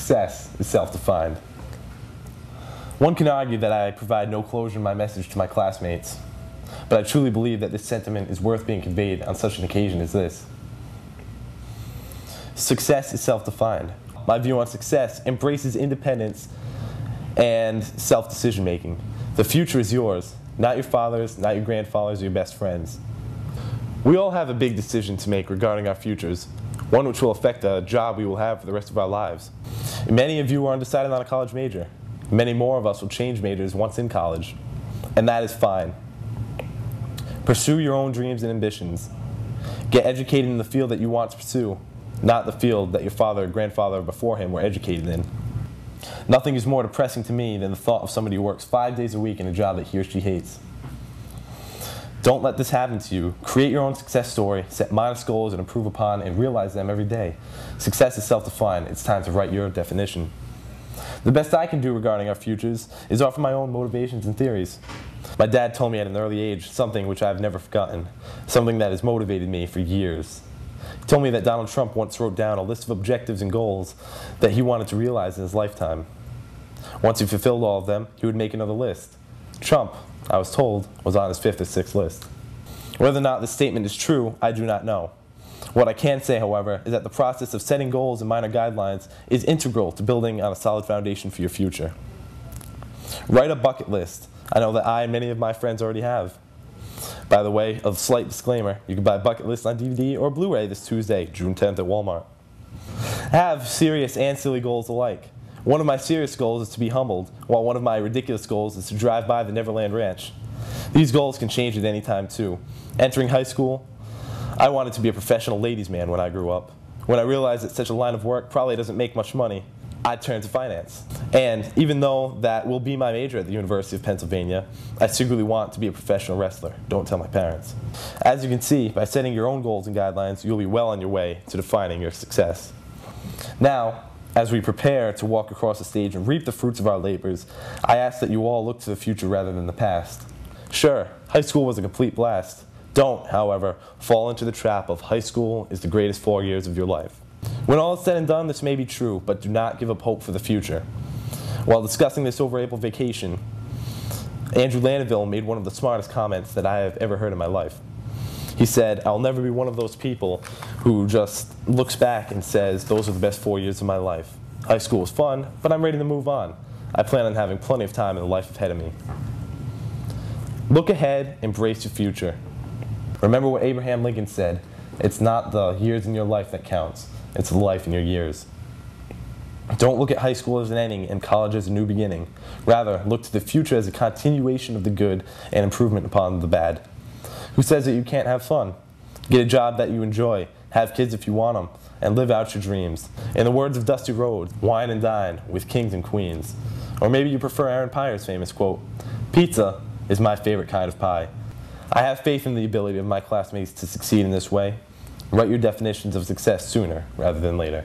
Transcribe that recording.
Success is self-defined. One can argue that I provide no closure in my message to my classmates, but I truly believe that this sentiment is worth being conveyed on such an occasion as this. Success is self-defined. My view on success embraces independence and self-decision making. The future is yours, not your father's, not your grandfather's, or your best friend's. We all have a big decision to make regarding our futures, one which will affect the job we will have for the rest of our lives. Many of you are undecided on a college major. Many more of us will change majors once in college, and that is fine. Pursue your own dreams and ambitions. Get educated in the field that you want to pursue, not the field that your father or grandfather before him were educated in. Nothing is more depressing to me than the thought of somebody who works 5 days a week in a job that he or she hates. Don't let this happen to you. Create your own success story, set modest goals and improve upon and realize them every day. Success is self-defined. It's time to write your definition. The best I can do regarding our futures is offer my own motivations and theories. My dad told me at an early age something which I've never forgotten, something that has motivated me for years. He told me that Donald Trump once wrote down a list of objectives and goals that he wanted to realize in his lifetime. Once he fulfilled all of them, he would make another list. Trump, I was told, was on his 5th or 6th list. Whether or not this statement is true, I do not know. What I can say, however, is that the process of setting goals and minor guidelines is integral to building on a solid foundation for your future. Write a bucket list. I know that I and many of my friends already have. By the way, a slight disclaimer, you can buy Bucket List on DVD or Blu-ray this Tuesday, June 10th at Walmart. Have serious and silly goals alike. One of my serious goals is to be humbled, while one of my ridiculous goals is to drive by the Neverland Ranch. These goals can change at any time too. Entering high school, I wanted to be a professional ladies' man when I grew up. When I realized that such a line of work probably doesn't make much money, I turned to finance. And even though that will be my major at the University of Pennsylvania, I secretly want to be a professional wrestler. Don't tell my parents. As you can see, by setting your own goals and guidelines, you'll be well on your way to defining your success. Now, as we prepare to walk across the stage and reap the fruits of our labors, I ask that you all look to the future rather than the past. Sure, high school was a complete blast. Don't, however, fall into the trap of high school is the greatest 4 years of your life. When all is said and done, this may be true, but do not give up hope for the future. While discussing this over April vacation, Andrew Landeville made one of the smartest comments that I have ever heard in my life. He said, "I'll never be one of those people who just looks back and says, those are the best 4 years of my life. High school was fun, but I'm ready to move on. I plan on having plenty of time in the life ahead of me." Look ahead, embrace your future. Remember what Abraham Lincoln said, it's not the years in your life that counts, it's the life in your years. Don't look at high school as an ending and college as a new beginning. Rather, look to the future as a continuation of the good and improvement upon the bad. Who says that you can't have fun? Get a job that you enjoy, have kids if you want them, and live out your dreams. In the words of Dusty Rhodes, wine and dine with kings and queens. Or maybe you prefer Aaron Pyer's famous quote, "Pizza is my favorite kind of pie." I have faith in the ability of my classmates to succeed in this way. Write your definitions of success sooner rather than later.